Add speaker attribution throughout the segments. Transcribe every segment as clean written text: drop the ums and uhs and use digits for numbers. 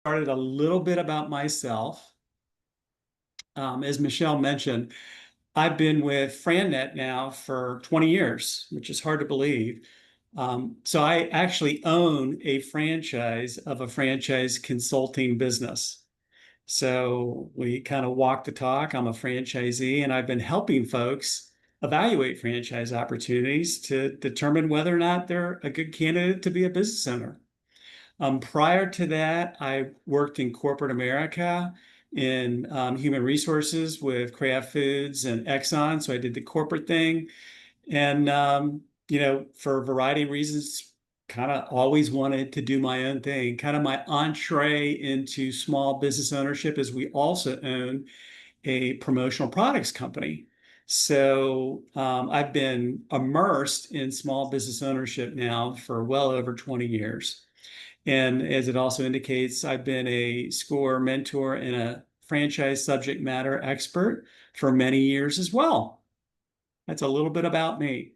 Speaker 1: Started a little bit about myself. As Michelle mentioned, I've been with FranNet now for 20 years, which is hard to believe. So I actually own a franchise of a franchise consulting business. So we kind of walk the talk. I'm a franchisee, and I've been helping folks evaluate franchise opportunities to determine whether or not they're a good candidate to be a business owner. Prior to that, I worked in corporate America in human resources with Kraft Foods and Exxon. So I did the corporate thing. And, for a variety of reasons, kind of always wanted to do my own thing. Kind of my entree into small business ownership is we also own a promotional products company. So I've been immersed in small business ownership now for well over 20 years. And as it also indicates, I've been a SCORE mentor and a franchise subject matter expert for many years as well. That's a little bit about me.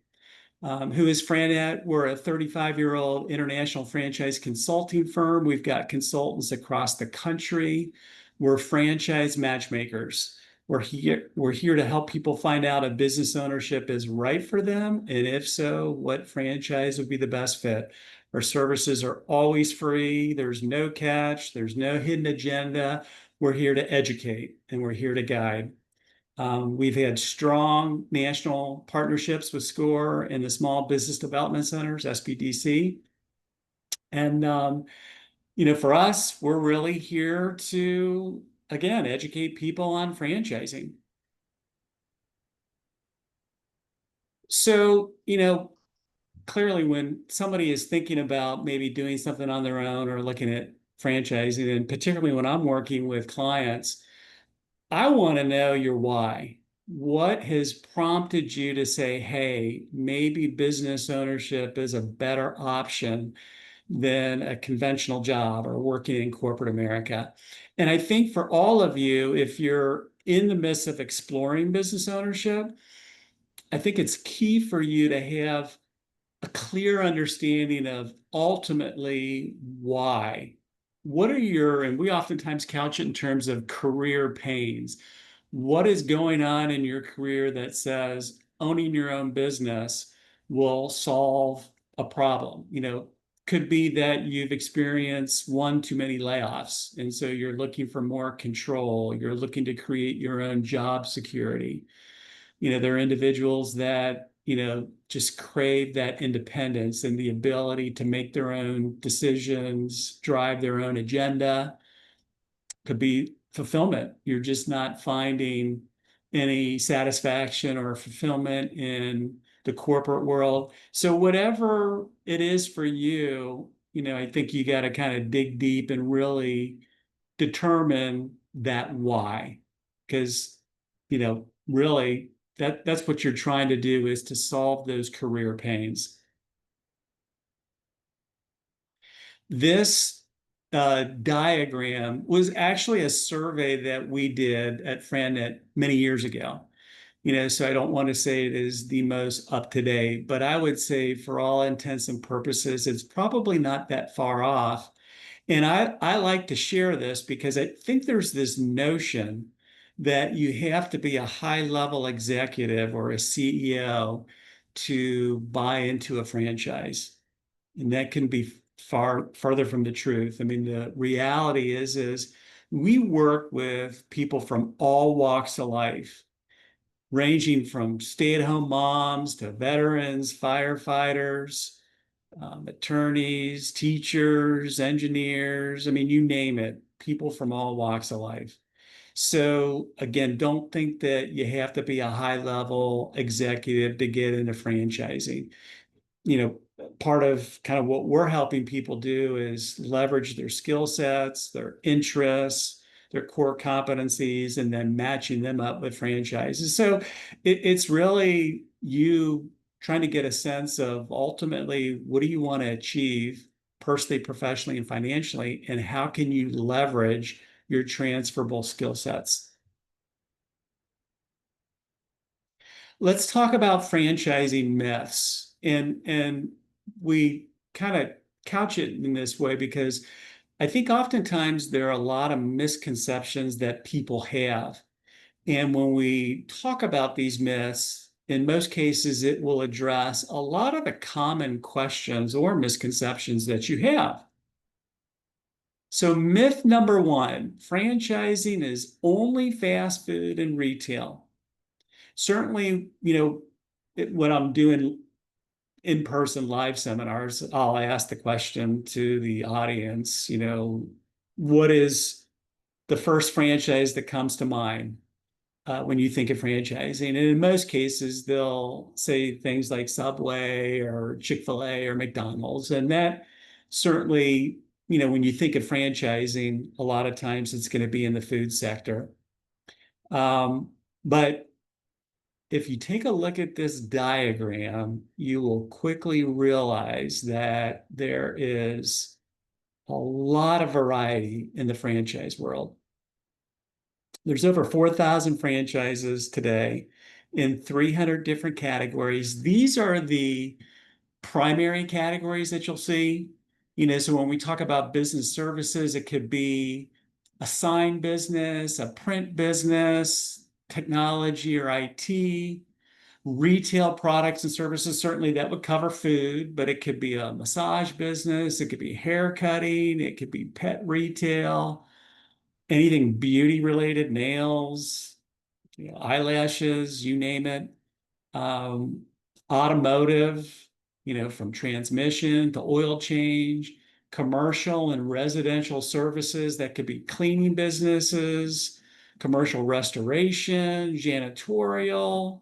Speaker 1: Who is FranNet? We're a 35-year-old international franchise consulting firm. We've got consultants across the country. We're franchise matchmakers. We're here to help people find out if business ownership is right for them, and if so, what franchise would be the best fit. Our services are always free. There's no catch. There's no hidden agenda. We're here to educate and we're here to guide. We've had strong national partnerships with SCORE and the Small Business Development Centers, SBDC. And, for us, we're really here to, again, educate people on franchising. So, clearly when somebody is thinking about maybe doing something on their own or looking at franchising, and particularly when I'm working with clients, I want to know your why. What has prompted you to say, hey, maybe business ownership is a better option than a conventional job or working in corporate America? And I think for all of you, if you're in the midst of exploring business ownership, I think it's key for you to have a clear understanding of ultimately why. What are your, and we oftentimes couch it in terms of career pains. What is going on in your career that says owning your own business will solve a problem? Could be that you've experienced one too many layoffs, and so you're looking for more control. You're looking to create your own job security. There are individuals that, just crave that independence and the ability to make their own decisions, drive their own agenda. Could be fulfillment. You're just not finding any satisfaction or fulfillment in the corporate world. So whatever it is for you, I think you got to kind of dig deep and really determine that why. Because, really that's what you're trying to do, is to solve those career pains. This diagram was actually a survey that we did at FranNet many years ago. So I don't want to say it is the most up to date, but I would say for all intents and purposes, it's probably not that far off. And I like to share this because I think there's this notion that you have to be a high level executive or a CEO to buy into a franchise. And that can be far further from the truth. I mean, the reality is we work with people from all walks of life, ranging from stay-at-home moms to veterans, firefighters, attorneys, teachers, engineers. I mean, you name it, people from all walks of life. So again, don't think that you have to be a high level executive to get into franchising. Part of kind of what we're helping people do is leverage their skill sets, their interests, their core competencies, and then matching them up with franchises. So it's really you trying to get a sense of ultimately what do you want to achieve personally, professionally, and financially, and how can you leverage your transferable skill sets. Let's talk about franchising myths. And we kind of couch it in this way because I think oftentimes there are a lot of misconceptions that people have. And when we talk about these myths, in most cases, it will address a lot of the common questions or misconceptions that you have. So, myth number one, franchising is only fast food and retail. Certainly, when I'm doing in-person live seminars, I'll ask the question to the audience, what is the first franchise that comes to mind when you think of franchising? And in most cases, they'll say things like Subway or Chick-fil-A or McDonald's. And that certainly, when you think of franchising, a lot of times it's going to be in the food sector. But if you take a look at this diagram, you will quickly realize that there is a lot of variety in the franchise world. There's over 4,000 franchises today in 300 different categories. These are the primary categories that you'll see. So when we talk about business services, it could be a sign business, a print business, technology or IT, retail products and services. Certainly that would cover food, but it could be a massage business, it could be hair cutting, it could be pet retail, anything beauty related, nails, eyelashes, you name it. Um, Automotive, from transmission to oil change, commercial and residential services that could be cleaning businesses, commercial restoration, janitorial,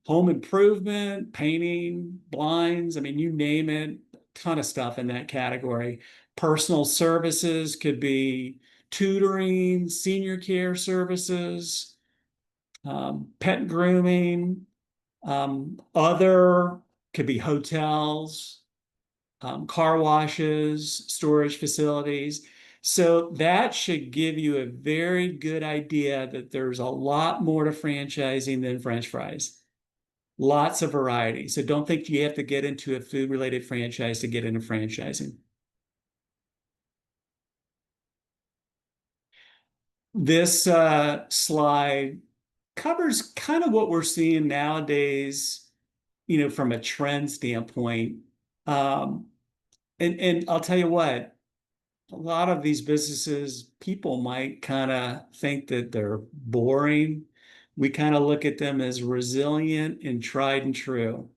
Speaker 1: home improvement, painting, blinds. I mean, you name it, a ton of stuff in that category. Personal services could be tutoring, senior care services, pet grooming, other could be hotels, car washes, storage facilities. So that should give you a very good idea that there's a lot more to franchising than French fries. Lots of variety. So don't think you have to get into a food-related franchise to get into franchising. This slide covers kind of what we're seeing nowadays, from a trend standpoint. Um, and I'll tell you what, a lot of these businesses, people might kind of think that they're boring. We kind of look at them as resilient and tried and true.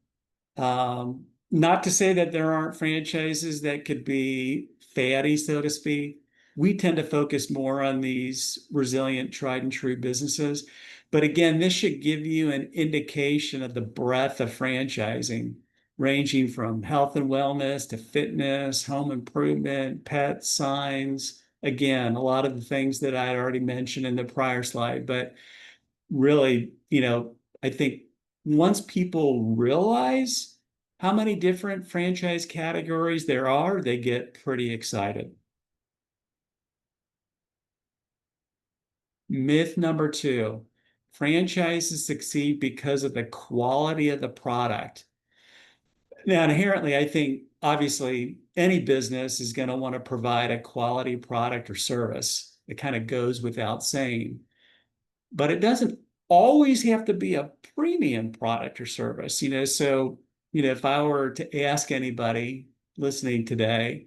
Speaker 1: Not to say that there aren't franchises that could be fatty, so to speak. We tend to focus more on these resilient, tried and true businesses. But again, this should give you an indication of the breadth of franchising, ranging from health and wellness to fitness, home improvement, pet signs. Again, a lot of the things that I had already mentioned in the prior slide, but really, I think once people realize how many different franchise categories there are, they get pretty excited. Myth number two, franchises succeed because of the quality of the product. Now, inherently, I think obviously any business is going to want to provide a quality product or service. It kind of goes without saying. But it doesn't always have to be a premium product or service. So if I were to ask anybody listening today,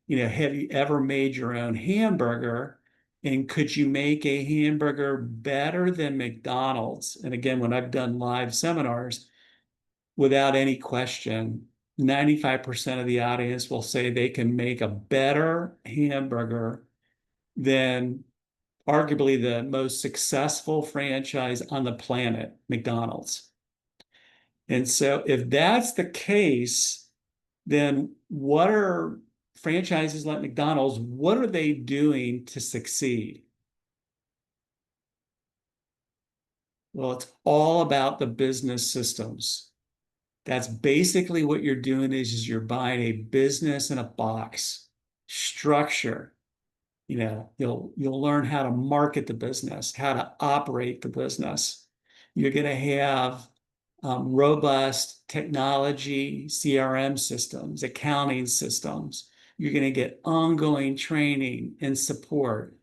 Speaker 1: have you ever made your own hamburger, and could you make a hamburger better than McDonald's? And again, when I've done live seminars, without any question, 95% of the audience will say they can make a better hamburger than arguably the most successful franchise on the planet, McDonald's. And so if that's the case, then what are franchises like McDonald's, what are they doing to succeed? Well, it's all about the business systems. That's basically what you're doing is you're buying a business in a box, structure. You'll learn how to market the business, how to operate the business. You're going to have robust technology, CRM systems, accounting systems. You're going to get ongoing training and support.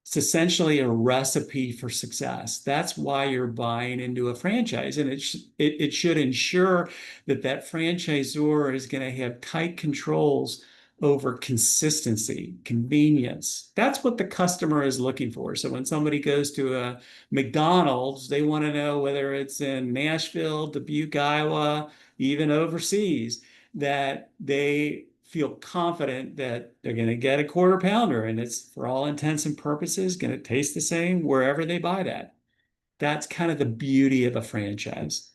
Speaker 1: It's essentially a recipe for success. That's why you're buying into a franchise. And it should ensure that that franchisor is going to have tight controls over consistency, convenience. That's what the customer is looking for. So when somebody goes to a McDonald's, they want to know whether it's in Nashville, Dubuque, Iowa, even overseas, that they feel confident that they're going to get a quarter pounder and it's for all intents and purposes going to taste the same wherever they buy that. That's kind of the beauty of a franchise.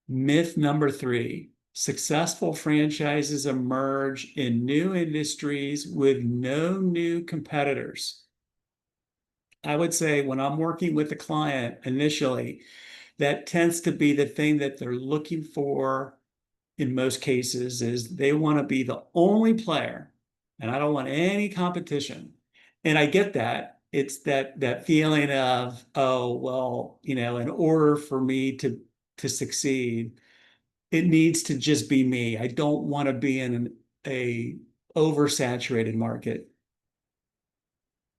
Speaker 1: Myth number three, successful franchises emerge in new industries with no new competitors. I would say when I'm working with a client initially, that tends to be the thing that they're looking for in most cases is they want to be the only player and I don't want any competition. And I get that. It's that feeling of, oh, well, in order for me to succeed, it needs to just be me. I don't want to be in a oversaturated market.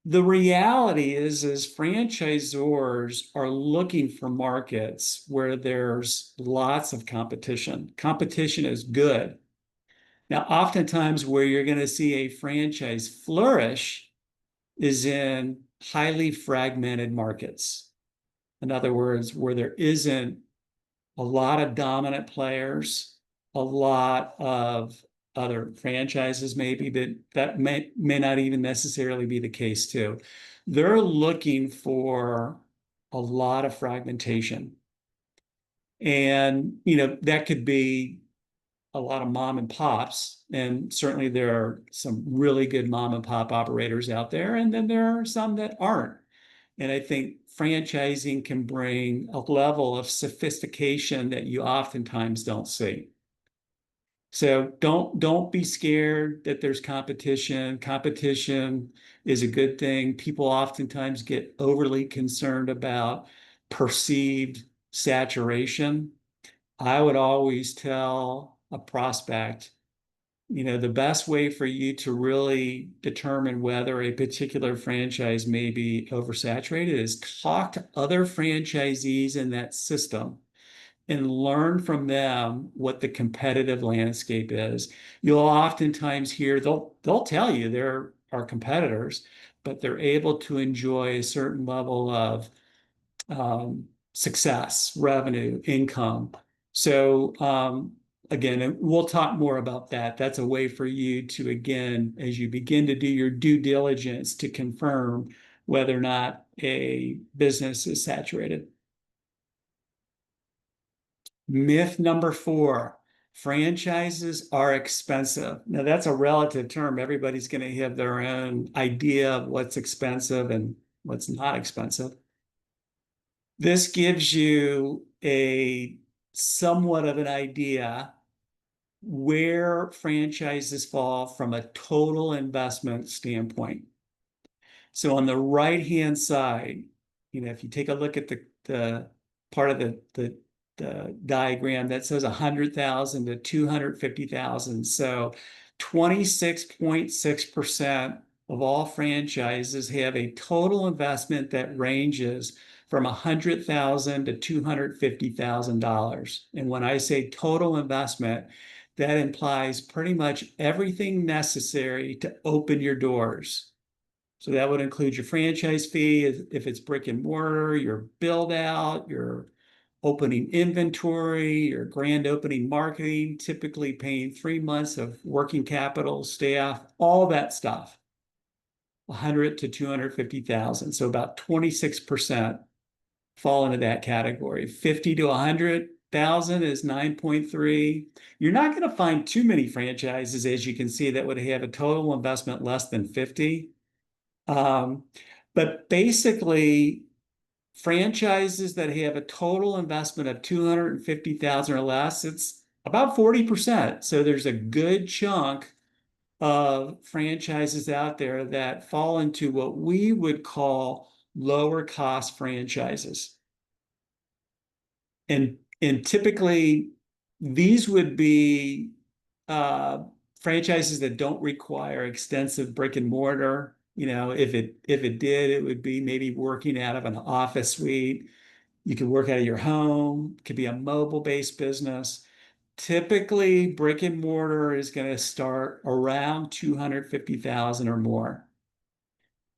Speaker 1: The reality is franchisors are looking for markets where there's lots of competition. Competition is good. Now, oftentimes where you're going to see a franchise flourish is in highly fragmented markets. In other words, where there isn't a lot of dominant players, a lot of other franchises maybe, but that may not even necessarily be the case too. They're looking for a lot of fragmentation. And, that could be a lot of mom and pops. And certainly there are some really good mom and pop operators out there. And then there are some that aren't. And I think franchising can bring a level of sophistication that you oftentimes don't see. So don't be scared that there's competition. Competition is a good thing. People oftentimes get overly concerned about perceived saturation. I would always tell a prospect, the best way for you to really determine whether a particular franchise may be oversaturated is talk to other franchisees in that system and learn from them what the competitive landscape is. You'll oftentimes hear they'll tell you there are competitors, but they're able to enjoy a certain level of success, revenue, income. So again, and we'll talk more about that. That's a way for you to, again, as you begin to do your due diligence to confirm whether or not a business is saturated. Myth number four, franchises are expensive. Now, that's a relative term. Everybody's going to have their own idea of what's expensive and what's not expensive. This gives you a somewhat of an idea where franchises fall from a total investment standpoint. So on the right-hand side, if you take a look at the part of the diagram that says 100,000 to 250,000. So 26.6% of all franchises have a total investment that ranges from 100,000 to $250,000. And when I say total investment, that implies pretty much everything necessary to open your doors. So that would include your franchise fee if it's brick and mortar, your build out, your opening inventory, your grand opening marketing, typically paying 3 months of working capital, staff, all that stuff. 100 to 250,000. So about 26% fall into that category. 50 to 100,000 is 9.3. You're not going to find too many franchises, as you can see, that would have a total investment less than 50. But basically, franchises that have a total investment of 250,000 or less, it's about 40%. So there's a good chunk of franchises out there that fall into what we would call lower cost franchises. And typically These would be uh, franchises that don't require extensive brick and mortar. If it did, it would be maybe working out of an office suite. You could work out of your home. It could be a mobile-based business. Typically, brick and mortar is going to start around 250,000 or more.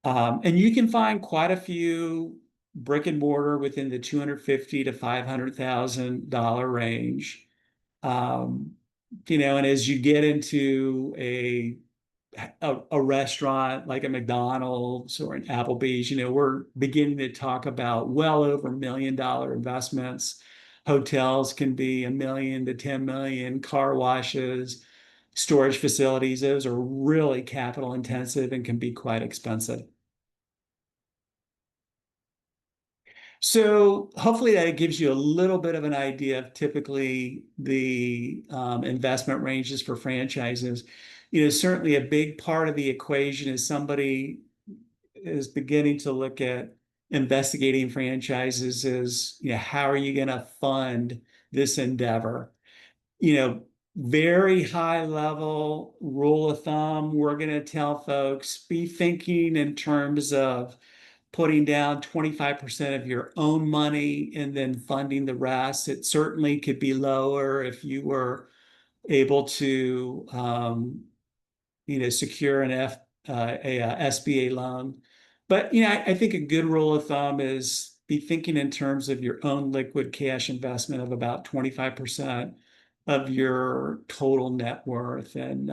Speaker 1: And you can find quite a few brick and mortar within the 250 to $500,000 range. Um, and as you get into a restaurant like a McDonald's or an Applebee's, we're beginning to talk about well over $1 million investments. Hotels can be 1 million to 10 million, car washes, storage facilities. Those are really capital intensive and can be quite expensive. So hopefully that gives you a little bit of an idea of typically the investment ranges for franchises. Certainly a big part of the equation is somebody is beginning to look at investigating franchises is, how are you going to fund this endeavor? you know, Very high level rule of thumb, we're going to tell folks be thinking in terms of putting down 25% of your own money and then funding the rest. It certainly could be lower if you were able to, secure a SBA loan. But I think a good rule of thumb is be thinking in terms of your own liquid cash investment of about 25% of your total net worth, and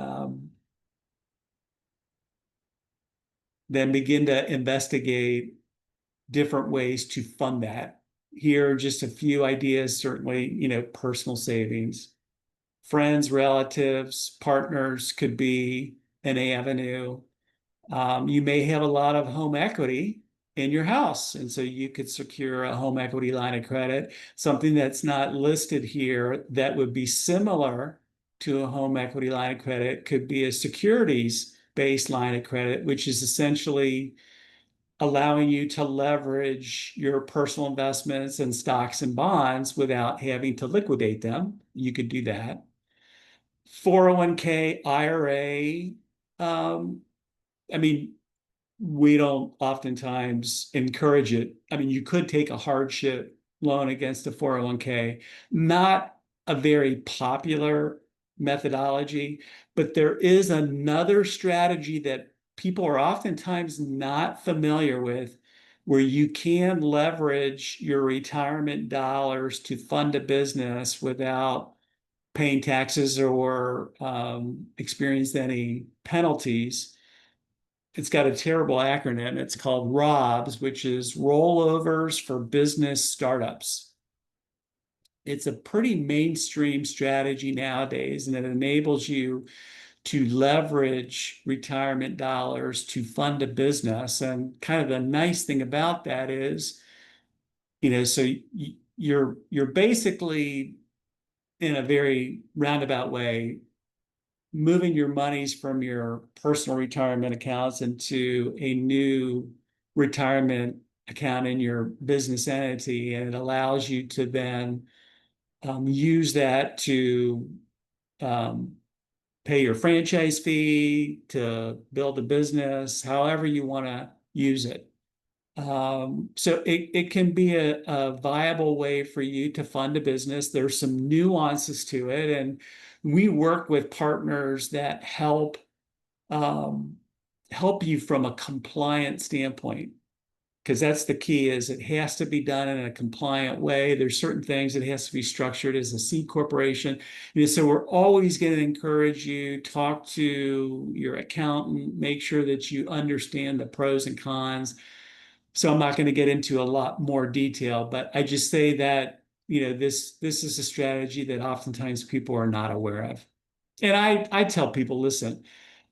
Speaker 1: then begin to investigate different ways to fund that. Here are just a few ideas, certainly, personal savings. Friends, relatives, partners could be an avenue. You may have a lot of home equity in your house, and so you could secure a home equity line of credit. Something that's not listed here that would be similar to a home equity line of credit could be a securities-based line of credit, which is essentially allowing you to leverage your personal investments and stocks and bonds without having to liquidate them. You could do that. 401k, IRA, um, I mean, we don't oftentimes encourage it. I mean, you could take a hardship loan against a 401k, not a very popular methodology, but there is another strategy that people are oftentimes not familiar with, where you can leverage your retirement dollars to fund a business without paying taxes or experience any penalties. It's got a terrible acronym. It's called ROBS, which is Rollovers for Business Startups. It's a pretty mainstream strategy nowadays, and it enables you to leverage retirement dollars to fund a business. And kind of the nice thing about that is, so you're basically, in a very roundabout way, moving your monies from your personal retirement accounts into a new retirement account in your business entity. And it allows you to then use that to um, pay your franchise fee, to build a business, however you want to use it. So it can be a viable way for you to fund a business. There's some nuances to it, and we work with partners that um, help you from a compliant standpoint, because that's the key. Is it has to be done in a compliant way. There's certain things that has to be structured as a C corporation. So we're always going to encourage you, talk to your accountant, make sure that you understand the pros and cons. So I'm not going to get into a lot more detail, but I just say that, this is a strategy that oftentimes people are not aware of. And I tell people, listen,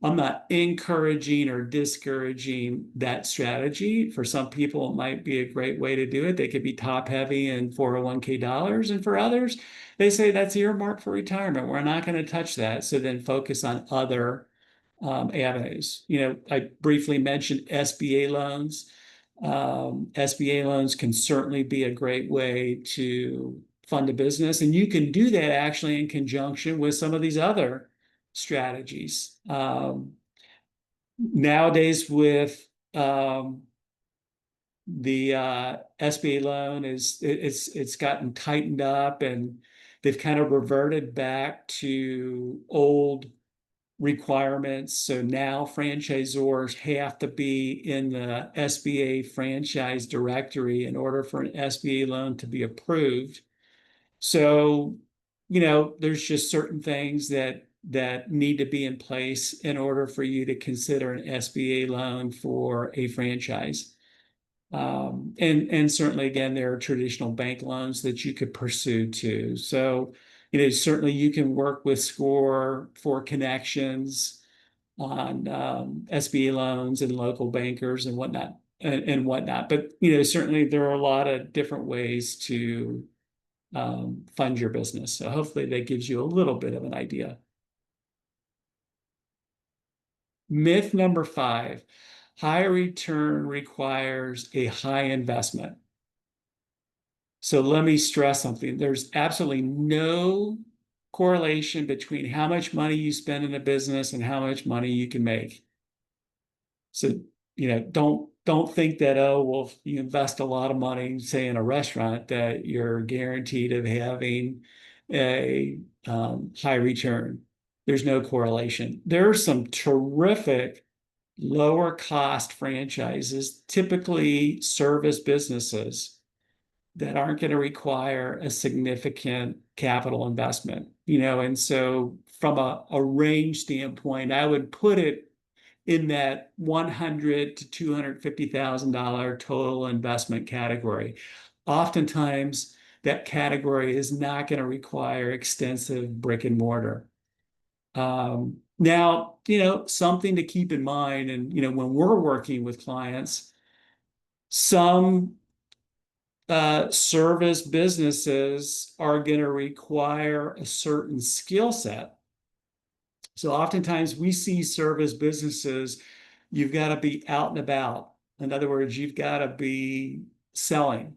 Speaker 1: I'm not encouraging or discouraging that strategy. For some people, it might be a great way to do it. They could be top heavy in 401k dollars. And for others, they say that's earmarked for retirement. We're not going to touch that. So then focus on other avenues. I briefly mentioned SBA loans. SBA loans can certainly be a great way to fund a business. And you can do that actually in conjunction with some of these other strategies. Nowadays, with the SBA loan, it's gotten tightened up, and they've kind of reverted back to old requirements. So now franchisors have to be in the SBA franchise directory in order for an SBA loan to be approved. So, there's just certain things that need to be in place in order for you to consider an SBA loan for a franchise. And certainly, again, there are traditional bank loans that you could pursue too. So, certainly you can work with SCORE for connections on SBA loans and local bankers and whatnot. But, certainly there are a lot of different ways to fund your business. So hopefully that gives you a little bit of an idea. Myth number 5, high return requires a high investment. So let me stress something. There's absolutely no correlation between how much money you spend in a business and how much money you can make. So, don't think that, oh, well, if you invest a lot of money, say in a restaurant, that you're guaranteed of having a high return. There's no correlation. There are some terrific lower cost franchises, typically service businesses, that aren't going to require a significant capital investment, and so from a range standpoint, I would put it in that $100,000 to $250,000 total investment category. Oftentimes, that category is not going to require extensive brick and mortar. Now, something to keep in mind, and when we're working with clients, some service businesses are going to require a certain skill set. So oftentimes we see service businesses, you've got to be out and about. In other words, you've got to be selling.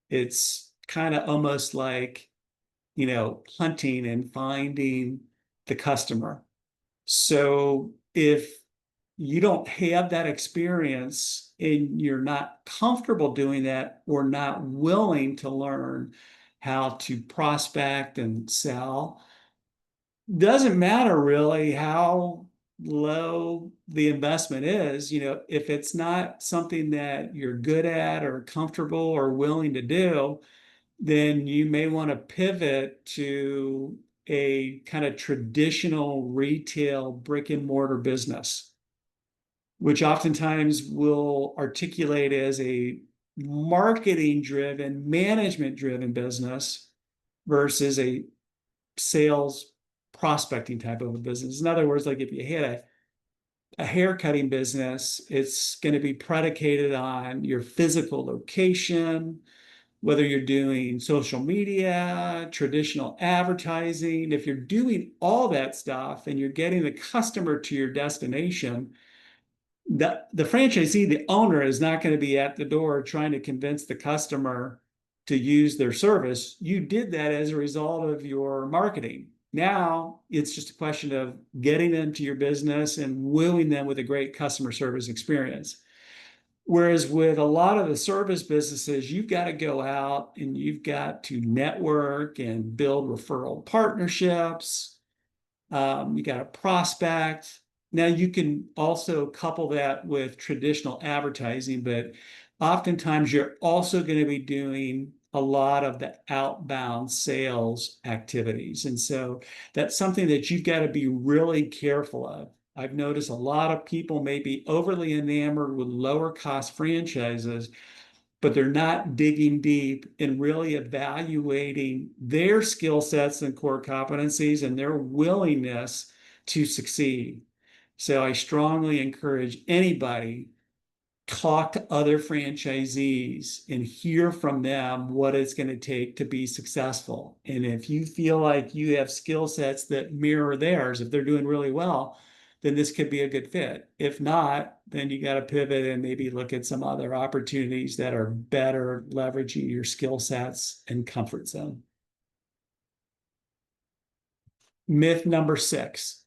Speaker 1: It's kind of almost like, hunting and finding the customer. So if you don't have that experience and you're not comfortable doing that or not willing to learn how to prospect and sell, doesn't matter really how low the investment is. If it's not something that you're good at or comfortable or willing to do, then you may want to pivot to a kind of traditional retail brick and mortar business, which oftentimes will articulate as a marketing driven, management driven business versus a sales prospecting type of a business. In other words, like if you had a hair cutting business, it's going to be predicated on your physical location, whether you're doing social media, traditional advertising. If you're doing all that stuff and you're getting the customer to your destination, the franchisee, the owner, is not going to be at the door trying to convince the customer to use their service. You did that as a result of your marketing. Now it's just a question of getting them to your business and wooing them with a great customer service experience. Whereas with a lot of the service businesses, you've got to go out and you've got to network and build referral partnerships. You got to prospect. Now you can also couple that with traditional advertising, but oftentimes you're also going to be doing a lot of the outbound sales activities. And so that's something that you've got to be really careful of. I've noticed a lot of people may be overly enamored with lower cost franchises, but they're not digging deep and really evaluating their skill sets and core competencies and their willingness to succeed. So I strongly encourage anybody, talk to other franchisees and hear from them what it's going to take to be successful. And if you feel like you have skill sets that mirror theirs, if they're doing really well, then this could be a good fit. If not, then you got to pivot and maybe look at some other opportunities that are better leveraging your skill sets and comfort zone. Myth number 6,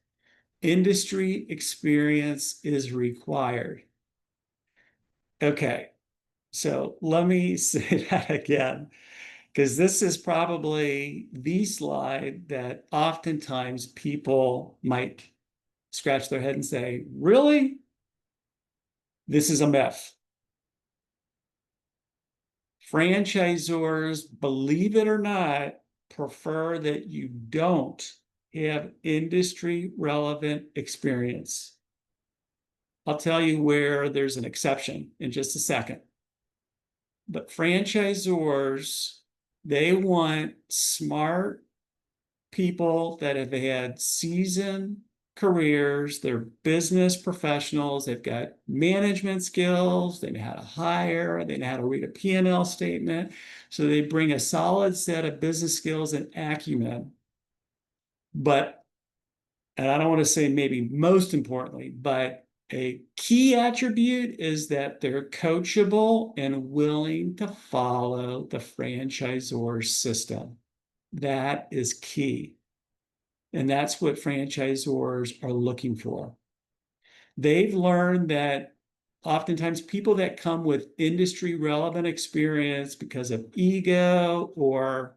Speaker 1: industry experience is required. Okay, so let me say that again, because this is probably the slide that oftentimes people might scratch their head and say, really? This is a myth. Franchisors, believe it or not, prefer that you don't have industry relevant experience. I'll tell you where there's an exception in just a second. But franchisors, they want smart people that have had seasoned careers, they're business professionals, they've got management skills, they know how to hire, they know how to read a P&L statement. So they bring a solid set of business skills and acumen. But, and I don't want to say maybe most importantly, but a key attribute is that they're coachable and willing to follow the franchisor's system. That is key. And that's what franchisors are looking for. They've learned that oftentimes people that come with industry relevant experience because of ego or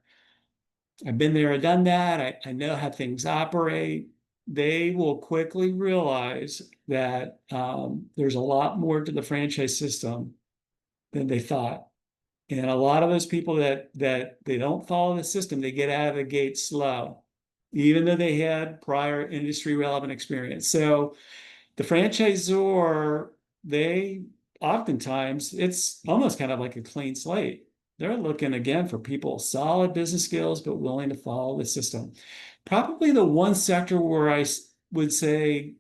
Speaker 1: I've been there, I've done that, I know how things operate, they will quickly realize that there's a lot more to the franchise system than they thought. And a lot of those people that they don't follow the system, they get out of the gate slow, even though they had prior industry relevant experience. So the franchisor, they oftentimes, it's almost kind of like a clean slate. They're looking again for people, solid business skills, but willing to follow the system. Probably the one sector where I would say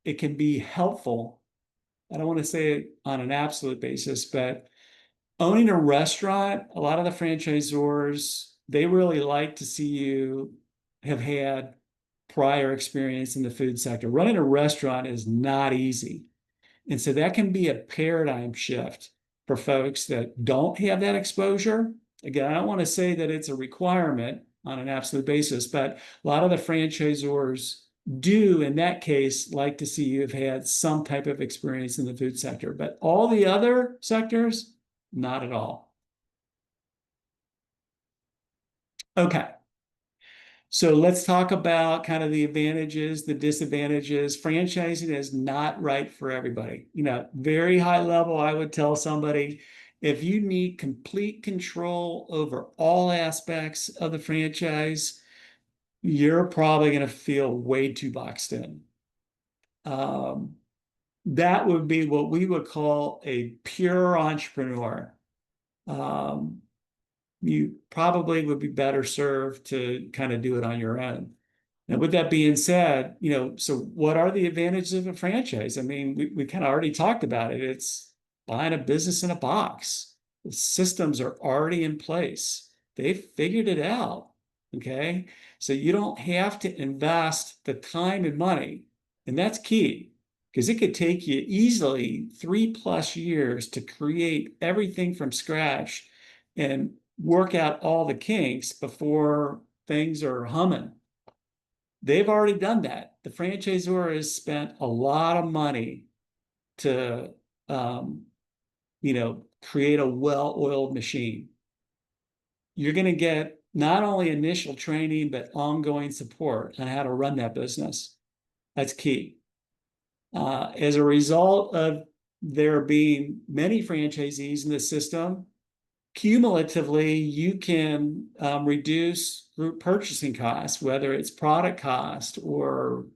Speaker 1: it can be helpful. I don't want to say it on an absolute basis, but owning a restaurant, a lot of the franchisors, they really like to see you have had prior experience in the food sector. Running a restaurant is not easy. And so that can be a paradigm shift for folks that don't have that exposure. Again, I don't want to say that it's a requirement on an absolute basis, but a lot of the franchisors do, in that case, like to see you have had some type of experience in the food sector. But all the other sectors, not at all. Okay. So let's talk about kind of the advantages, the disadvantages. Franchising is not right for everybody. Very high level, I would tell somebody if you need complete control over all aspects of the franchise, you're probably going to feel way too boxed in. That would be what we would call a pure entrepreneur. You probably would be better served to kind of do it on your own. And with that being said, so what are the advantages of a franchise? I mean, we kind of already talked about it. It's buying a business in a box. The systems are already in place. They've figured it out. Okay. So you don't have to invest the time and money. And that's key because it could take you easily 3+ years to create everything from scratch and work out all the kinks before things are humming. They've already done that. The franchisor has spent a lot of money to, create a well-oiled machine. You're going to get not only initial training, but ongoing support on how to run that business. That's key. As a result of there being many franchisees in the system, cumulatively, you can reduce group purchasing costs, whether it's product cost or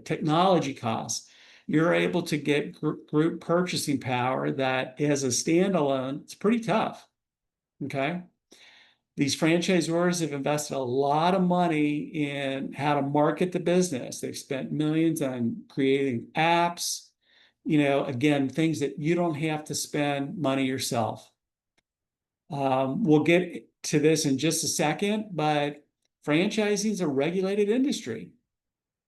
Speaker 1: technology costs. You're able to get group purchasing power that, as a standalone, it's pretty tough. Okay, these franchisors have invested a lot of money in how to market the business. They've spent millions on creating apps. Again, things that you don't have to spend money yourself. We'll get to this in just a second, but franchising is a regulated industry.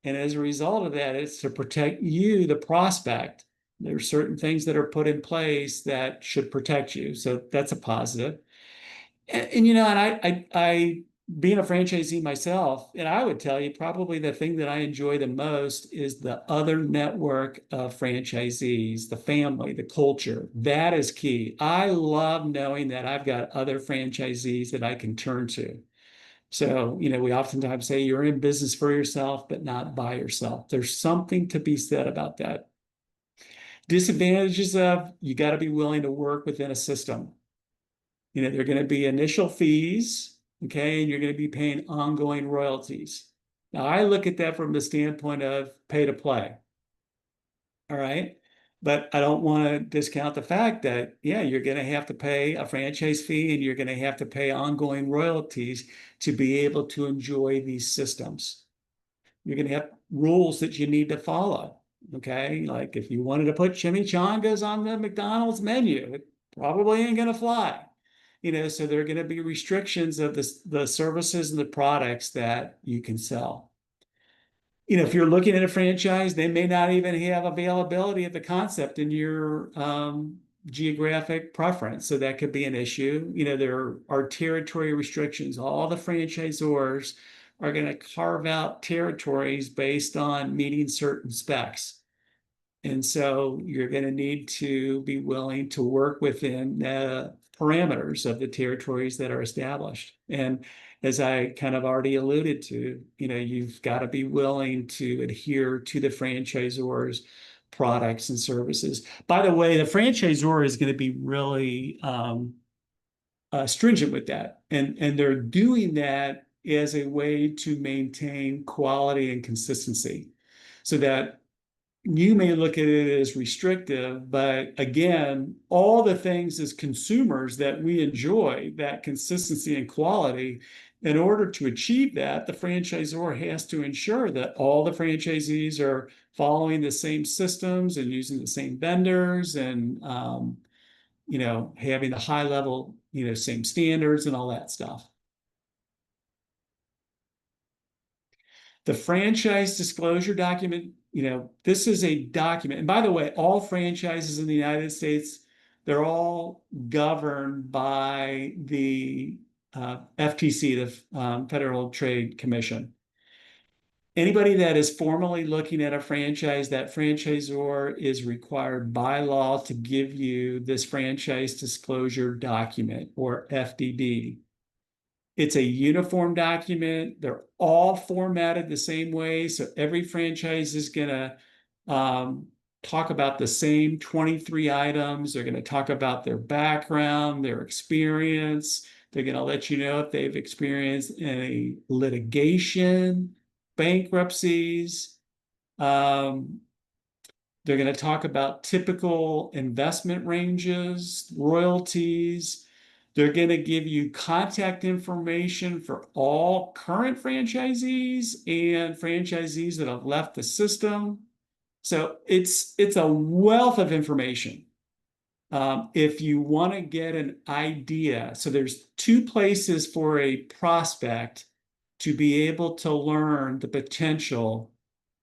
Speaker 1: And as a result of that, it's to protect you, the prospect. There are certain things that are put in place that should protect you. So that's a positive. And I being a franchisee myself, and I would tell you probably the thing that I enjoy the most is the other network of franchisees, the family, the culture. That is key. I love knowing that I've got other franchisees that I can turn to. So, we oftentimes say you're in business for yourself, but not by yourself. There's something to be said about that. Disadvantages of you got to be willing to work within a system. There are going to be initial fees, okay, and you're going to be paying ongoing royalties. Now, I look at that from the standpoint of pay to play. All right. But I don't want to discount the fact that, yeah, you're going to have to pay a franchise fee and you're going to have to pay ongoing royalties to be able to enjoy these systems. You're going to have rules that you need to follow. Okay. Like if you wanted to put chimichangas on the McDonald's menu, it probably ain't going to fly. So there are going to be restrictions of the services and the products that you can sell. If you're looking at a franchise, they may not even have availability of the concept in your geographic preference. So that could be an issue. There are territory restrictions. All the franchisors are going to carve out territories based on meeting certain specs. And so you're going to need to be willing to work within the parameters of the territories that are established. And as I kind of already alluded to, you've got to be willing to adhere to the franchisor's products and services. By the way, the franchisor is going to be really stringent with that. And they're doing that as a way to maintain quality and consistency so that you may look at it as restrictive, but again, all the things as consumers that we enjoy, that consistency and quality, in order to achieve that, the franchisor has to ensure that all the franchisees are following the same systems and using the same vendors and, having the high level, same standards and all that stuff. The franchise disclosure document, this is a document. And by the way, all franchises in the United States, they're all governed by the FTC, the Federal Trade Commission. Anybody that is formally looking at a franchise, that franchisor is required by law to give you this franchise disclosure document or FDD. It's a uniform document. They're all formatted the same way. So every franchise is going to talk about the same 23 items. They're going to talk about their background, their experience. They're going to let you know if they've experienced any litigation, bankruptcies. They're going to talk about typical investment ranges, royalties. They're going to give you contact information for all current franchisees and franchisees that have left the system. So it's a wealth of information. If you want to get an idea, so there's two places for a prospect to be able to learn the potential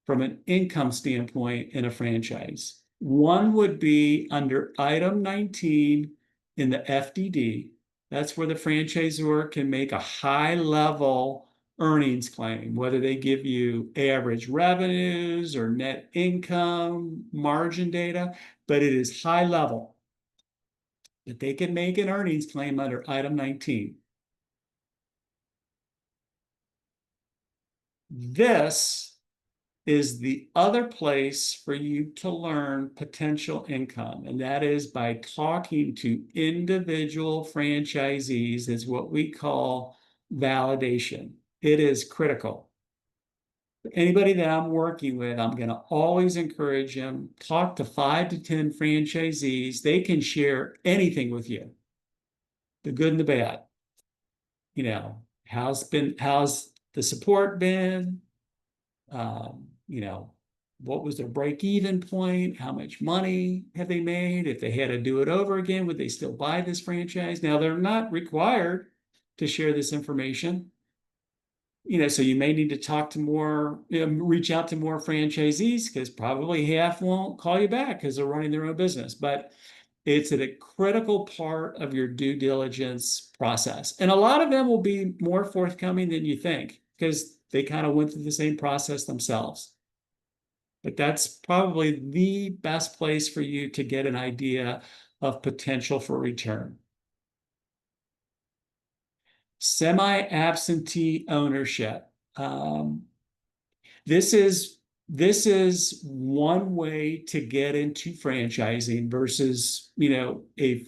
Speaker 1: from an income standpoint in a franchise. One would be under item 19 in the FDD. That's where the franchisor can make a high level earnings claim, whether they give you average revenues or net income, margin data, but it is high level that they can make an earnings claim under item 19. This is the other place for you to learn potential income, and that is by talking to individual franchisees. Is what we call validation. It is critical. Anybody that I'm working with, I'm going to always encourage them, talk to 5 to 10 franchisees. They can share anything with you, the good and the bad. How's the support been? What was their break-even point? How much money have they made? If they had to do it over again, would they still buy this franchise? Now, they're not required to share this information. So you may need to talk to more, reach out to more franchisees because probably half won't call you back because they're running their own business. But It's a critical part of your due diligence process. And a lot of them will be more forthcoming than you think because they kind of went through the same process themselves. But that's probably the best place for you to get an idea of potential for return. Semi-absentee ownership. Um, this is this is one way to get into franchising versus, a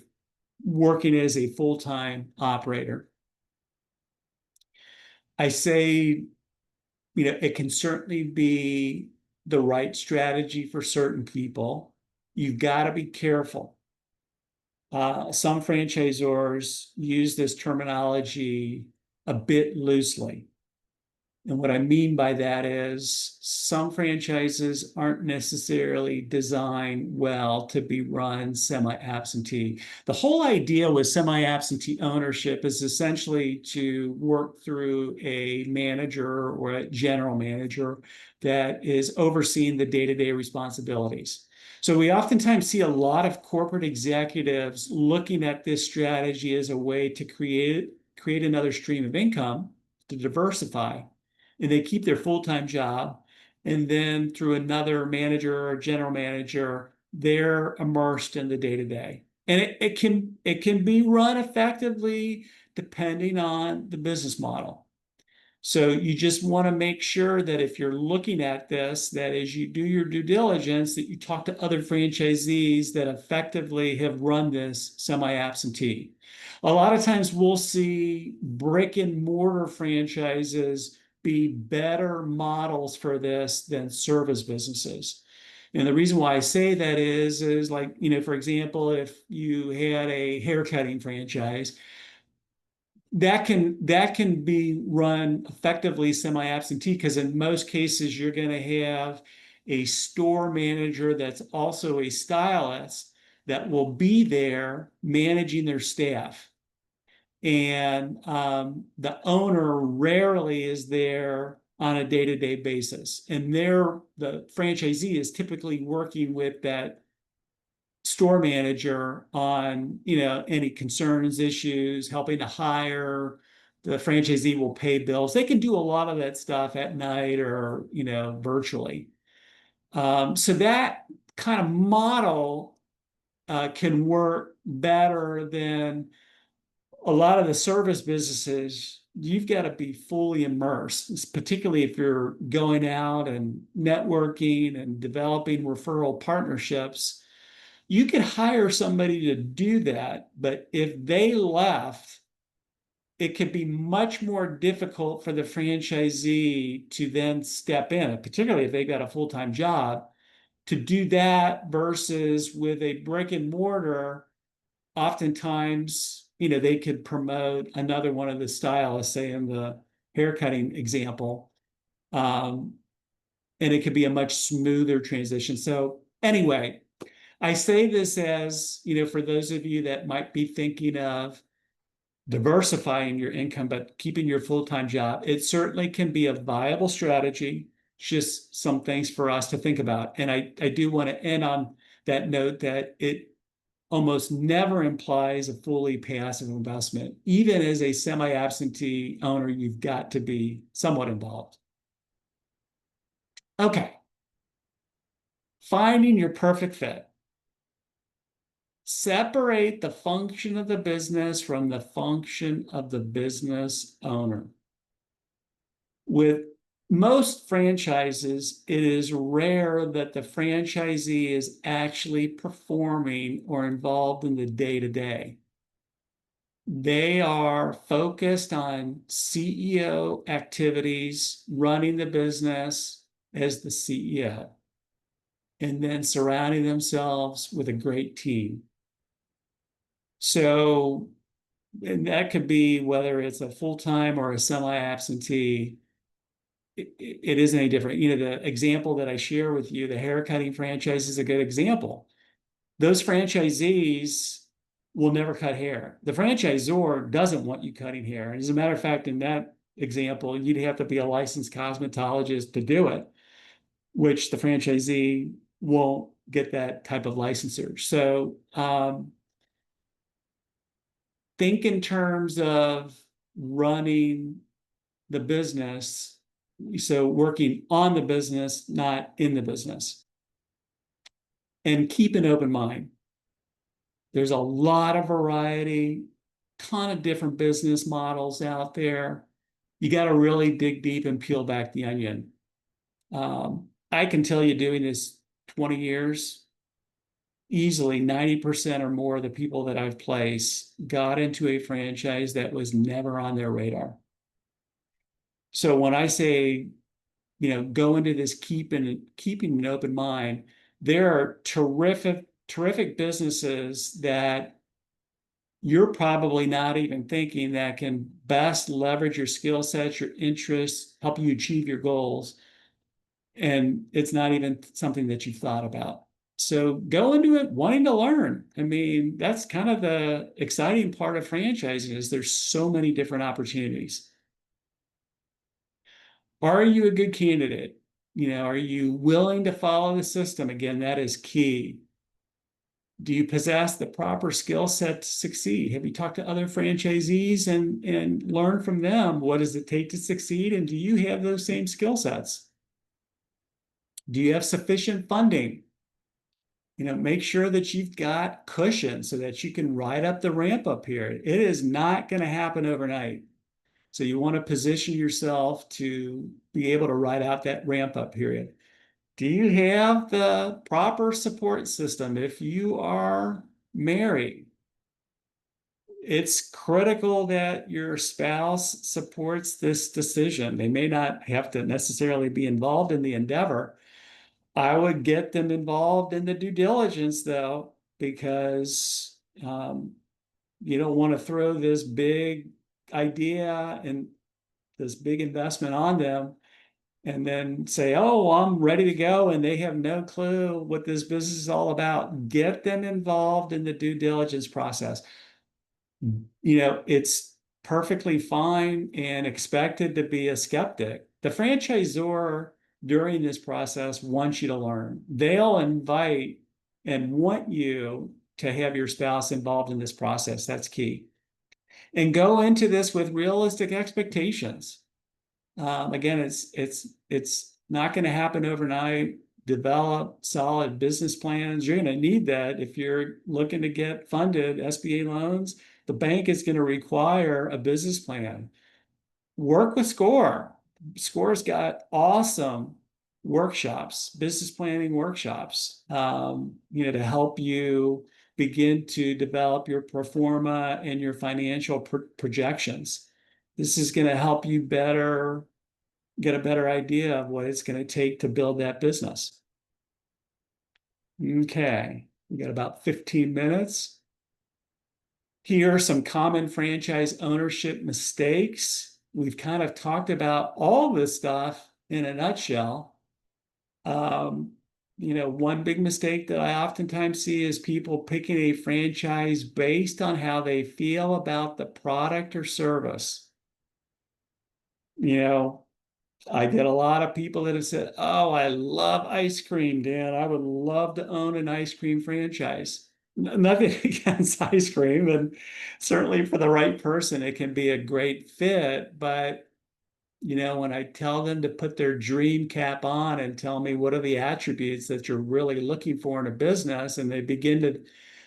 Speaker 1: working as a full-time operator. I say, it can certainly be the right strategy for certain people. You've got to be careful. Some franchisors use this terminology a bit loosely. And what I mean by that is some franchises aren't necessarily designed well to be run semi-absentee. The whole idea with semi-absentee ownership is essentially to work through a manager or a general manager that is overseeing the day-to-day responsibilities. So we oftentimes see a lot of corporate executives looking at this strategy as a way to create another stream of income to diversify, and they keep their full-time job. And then through another manager or general manager, they're immersed in the day-to-day. And it can be run effectively depending on the business model. So you just want to make sure that if you're looking at this, that as you do your due diligence, that you talk to other franchisees that effectively have run this semi-absentee. A lot of times we'll see brick and mortar franchises be better models for this than service businesses. And the reason why I say that is like, for example, if you had a haircutting franchise, that can be run effectively semi-absentee because in most cases you're going to have a store manager that's also a stylist that will be there managing their staff. And the owner rarely is there on a day-to-day basis. And the franchisee is typically working with that store manager on, any concerns, issues, helping to hire. The franchisee will pay bills. They can do a lot of that stuff at night or, virtually. So that kind of model can work better than a lot of the service businesses. You've got to be fully immersed, particularly if you're going out and networking and developing referral partnerships. You could hire somebody to do that, but if they left, it could be much more difficult for the franchisee to then step in, particularly if they've got a full-time job, to do that versus with a brick and mortar. Oftentimes, they could promote another one of the stylists, say in the haircutting example, and it could be a much smoother transition. So anyway, I say this as, for those of you that might be thinking of diversifying your income, but keeping your full-time job, it certainly can be a viable strategy. Just some things for us to think about. And I do want to end on that note that it almost never implies a fully passive investment. Even as a semi-absentee owner, you've got to be somewhat involved. Okay. Finding your perfect fit. Separate the function of the business from the function of the business owner. With most franchises, it is rare that the franchisee is actually performing or involved in the day-to-day. They are focused on CEO activities, running the business as the CEO, and then surrounding themselves with a great team. So, and that could be whether it's a full-time or a semi-absentee. It isn't any different. The example that I share with you, the haircutting franchise is a good example. Those franchisees will never cut hair. The franchisor doesn't want you cutting hair. As a matter of fact, in that example, you'd have to be a licensed cosmetologist to do it, which the franchisee won't get that type of licensure. So think in terms of running the business. So working on the business, not in the business. And keep an open mind. There's a lot of variety, ton of different business models out there. You got to really dig deep and peel back the onion. I can tell you, doing this 20 years, easily 90% or more of the people that I've placed got into a franchise that was never on their radar. So when I say, go into this keeping an open mind, there are terrific businesses that you're probably not even thinking that can best leverage your skill sets, your interests, help you achieve your goals. And it's not even something that you've thought about. So go into it wanting to learn. I mean, that's kind of the exciting part of franchising, is there's so many different opportunities. Are you a good candidate? Are you willing to follow the system? Again, that is key. Do you possess the proper skill set to succeed? Have you talked to other franchisees and learned from them what does it take to succeed? And do you have those same skill sets? Do you have sufficient funding? Make sure that you've got cushion so that you can ride up the ramp up period. It is not going to happen overnight. So you want to position yourself to be able to ride out that ramp up period. Do you have the proper support system? If you are married, it's critical that your spouse supports this decision. They may not have to necessarily be involved in the endeavor. I would get them involved in the due diligence, though, because you don't want to throw this big idea and this big investment on them and then say, oh, well, I'm ready to go, and they have no clue what this business is all about. Get them involved in the due diligence process. It's perfectly fine and expected to be a skeptic. The franchisor during this process wants you to learn. They'll invite and want you to have your spouse involved in this process. That's key. And go into this with realistic expectations. Again, it's not going to happen overnight. Develop solid business plans. You're going to need that if you're looking to get funded SBA loans. The bank is going to require a business plan. Work with SCORE. SCORE's got awesome workshops, business planning workshops, to help you begin to develop your pro forma and your financial projections. This is going to help you get a better idea of what it's going to take to build that business. Okay, we got about 15 minutes. Here are some common franchise ownership mistakes. We've kind of talked about all this stuff in a nutshell. One big mistake that I oftentimes see is people picking a franchise based on how they feel about the product or service. I get a lot of people that have said, oh, I love ice cream, Dan. I would love to own an ice cream franchise. Nothing against ice cream, and certainly for the right person, it can be a great fit. But when I tell them to put their dream cap on and tell me what are the attributes that you're really looking for in a business, and they begin to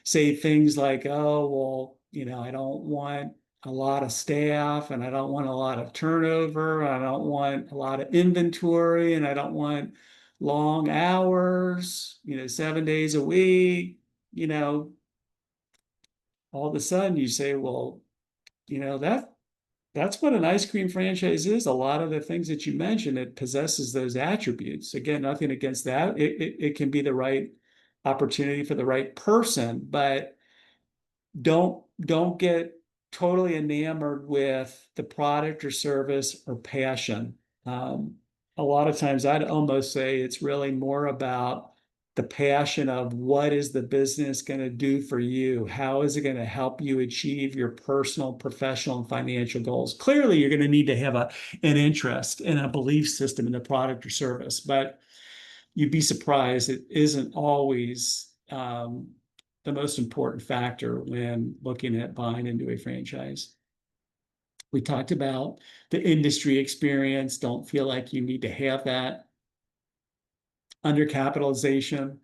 Speaker 1: say things like, oh, well, I don't want a lot of staff, and I don't want a lot of turnover, I don't want a lot of inventory, and I don't want long hours, 7 days a week, all of a sudden you say, well, that's what an ice cream franchise is. A lot of the things that you mentioned, it possesses those attributes. Again, nothing against that. It can be the right opportunity for the right person, but don't get totally enamored with the product or service or passion. A lot of times I'd almost say it's really more about the passion of what is the business going to do for you? How is it going to help you achieve your personal, professional, and financial goals? Clearly, you're going to need to have an interest and a belief system in the product or service, but you'd be surprised it isn't always the most important factor when looking at buying into a franchise. We talked about the industry experience. Don't feel like you need to have that. Undercapitalization.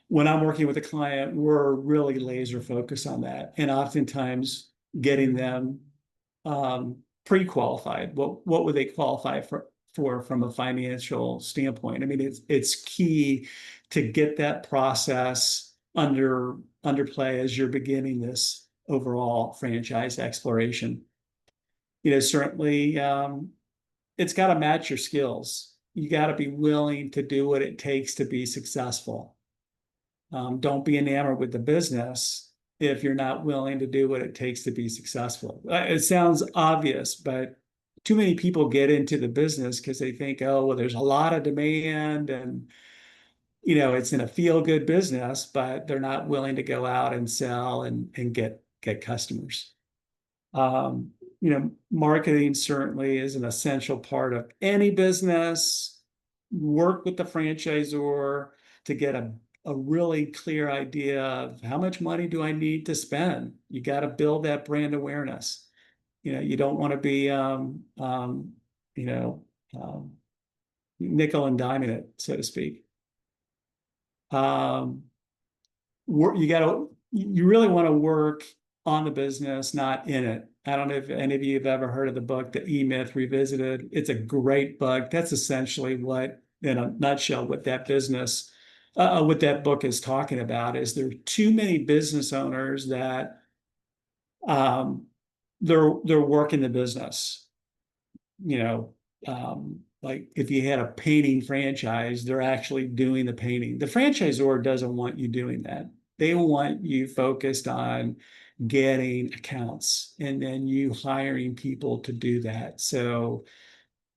Speaker 1: When I'm working with a client, we're really laser focused on that, and oftentimes getting them pre-qualified. What would they qualify for from a financial standpoint? I mean, it's key to get that process underplay as you're beginning this overall franchise exploration. Certainly, it's got to match your skills. You got to be willing to do what it takes to be successful. Don't be enamored with the business if you're not willing to do what it takes to be successful. It sounds obvious, but too many people get into the business because they think, oh, well, there's a lot of demand and it's in a feel-good business, but they're not willing to go out and sell and get customers. Marketing certainly is an essential part of any business. Work with the franchisor to get a really clear idea of how much money do I need to spend. You got to build that brand awareness. You don't want to be, nickel and diming it, so to speak. You really want to work on the business, not in it. I don't know if any of you have ever heard of the book, The E-Myth Revisited. It's a great book. That's essentially what, in a nutshell, what that book is talking about is there are too many business owners that they're working the business. Like if you had a painting franchise, they're actually doing the painting. The franchisor doesn't want you doing that. They want you focused on getting accounts and then you hiring people to do that. So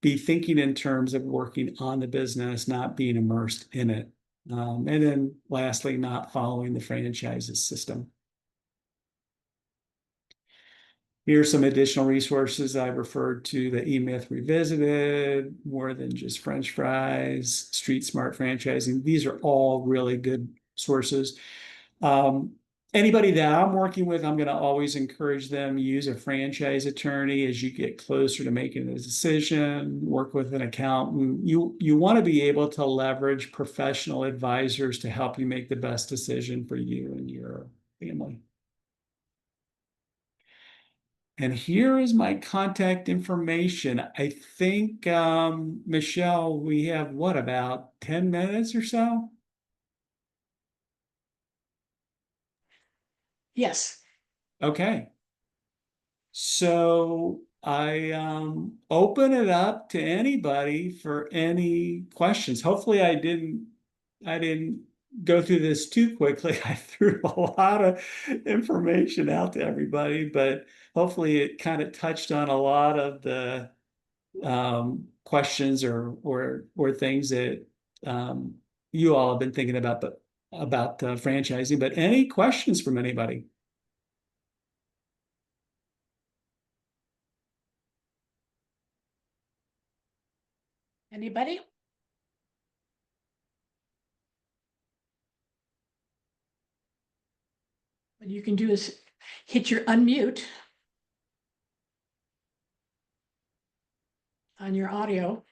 Speaker 1: be thinking in terms of working on the business, not being immersed in it. And then lastly, not following the franchises system. Here's some additional resources. I referred to the E-Myth Revisited, More Than Just French Fries, Street Smart Franchising. These are all really good sources. Anybody that I'm working with, I'm going to always encourage them to use a franchise attorney as you get closer to making a decision, work with an accountant. You want to be able to leverage professional advisors to help you make the best decision for you and your family. And here is my contact information. I think, Michelle, we have what, about 10 minutes or so?
Speaker 2: Yes.
Speaker 1: Okay. So I open it up to anybody for any questions. Hopefully I didn't go through this too quickly. I threw a lot of information out to everybody, but hopefully it kind of touched on a lot of the questions or things that you all have been thinking about, franchising. But any questions from anybody?
Speaker 2: Anybody? What you can do is hit your unmute on your audio.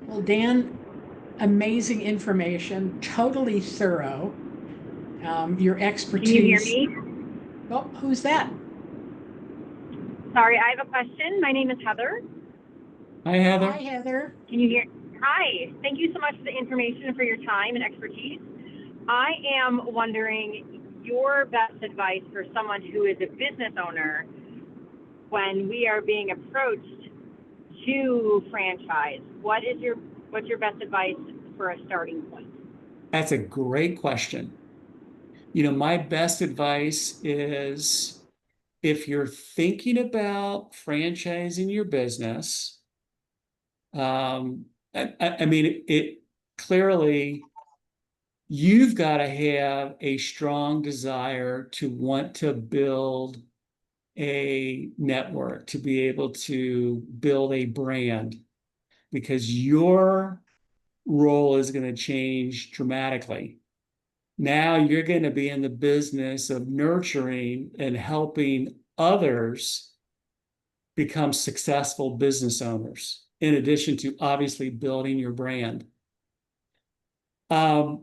Speaker 2: Well, Dan, amazing information, totally thorough. Your expertise.
Speaker 3: Can you hear me?
Speaker 2: Oh, who's that?
Speaker 3: Sorry, I have a question. My name is Heather.
Speaker 1: Hi, Heather.
Speaker 2: Hi, Heather.
Speaker 3: Can you hear? Hi. Thank you so much for the information, for your time and expertise. I am wondering your best advice for someone who is a business owner when we are being approached to franchise. What's your best advice for a starting point?
Speaker 1: That's a great question. My best advice is if you're thinking about franchising your business, I mean, it clearly you've got to have a strong desire to want to build a network, to be able to build a brand. because your role is going to change dramatically. Now you're going to be in the business of nurturing and helping others become successful business owners, in addition to obviously building your brand. I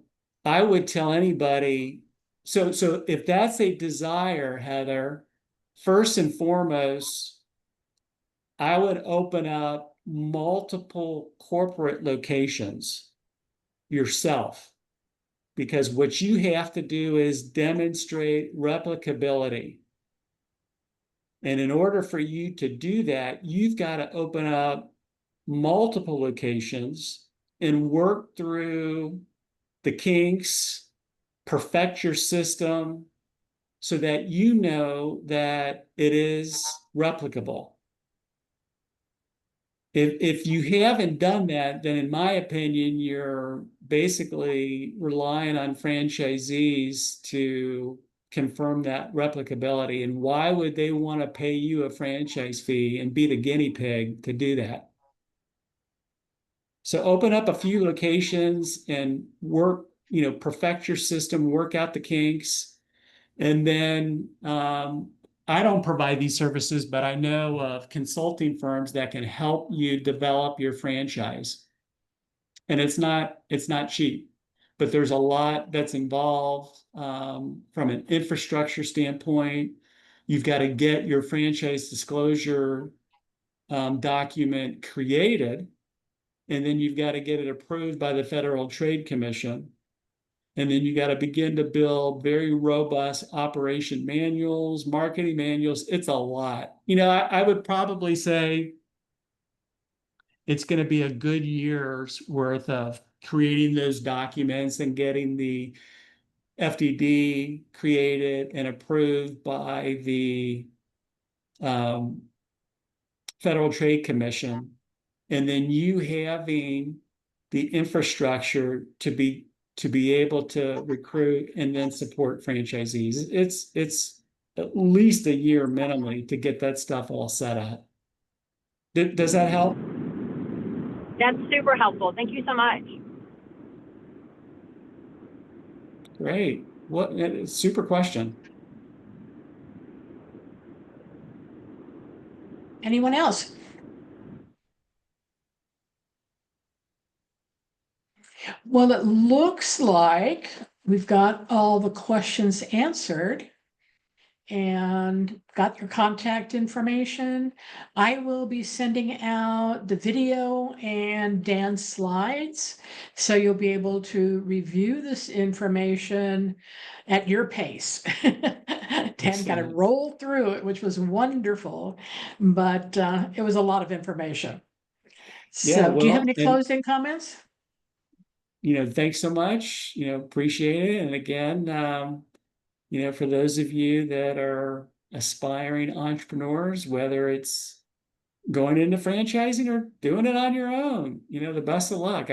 Speaker 1: would tell anybody, so if that's a desire, Heather, first and foremost, I would open up multiple corporate locations yourself, because what you have to do is demonstrate replicability. And in order for you to do that, you've got to open up multiple locations and work through the kinks, perfect your system so that you know that it is replicable. If you haven't done that, then in my opinion, you're basically relying on franchisees to confirm that replicability. And why would they want to pay you a franchise fee and be the guinea pig to do that? So open up a few locations and work, perfect your system, work out the kinks. And then I don't provide these services, but I know of consulting firms that can help you develop your franchise. And it's not cheap, but there's a lot that's involved from an infrastructure standpoint. You've got to get your franchise disclosure document created, and then you've got to get it approved by the Federal Trade Commission. And then you got to begin to build very robust operation manuals, marketing manuals. It's a lot. I would probably say it's going to be a good year's worth of creating those documents and getting the FDD created and approved by the Federal Trade Commission. And then you having the infrastructure to be able to recruit and then support franchisees. It's at least a year minimally to get that stuff all set up. Does that help?
Speaker 3: That's super helpful. Thank you so much.
Speaker 1: Great. What super question.
Speaker 2: Anyone else? Well, it looks like we've got all the questions answered and got your contact information. I will be sending out the video and Dan's slides, so you'll be able to review this information at your pace. Dan got to roll through it, which was wonderful, but it was a lot of information. So do you have any closing comments?
Speaker 1: Thanks so much. Appreciate it. And again, for those of you that are aspiring entrepreneurs, whether it's going into franchising or doing it on your own, the best of luck.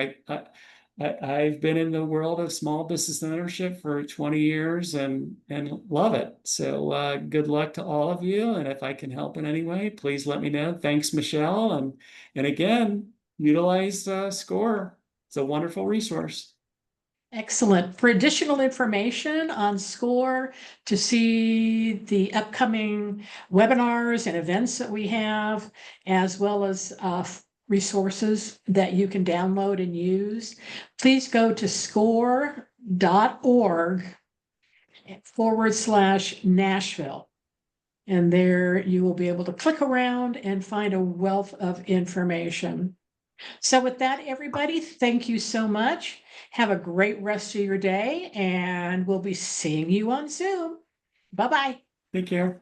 Speaker 1: I've been in the world of small business ownership for 20 years and love it. So good luck to all of you. And if I can help in any way, please let me know. Thanks, Michelle. And again, utilize SCORE. It's a wonderful resource.
Speaker 2: Excellent. For additional information on SCORE, to see the upcoming webinars and events that we have, as well as resources that you can download and use, please go to score.org/Nashville. And there you will be able to click around and find a wealth of information. So with that, everybody, thank you so much. Have a great rest of your day, and we'll be seeing you on Zoom. Bye-bye.
Speaker 1: Take care.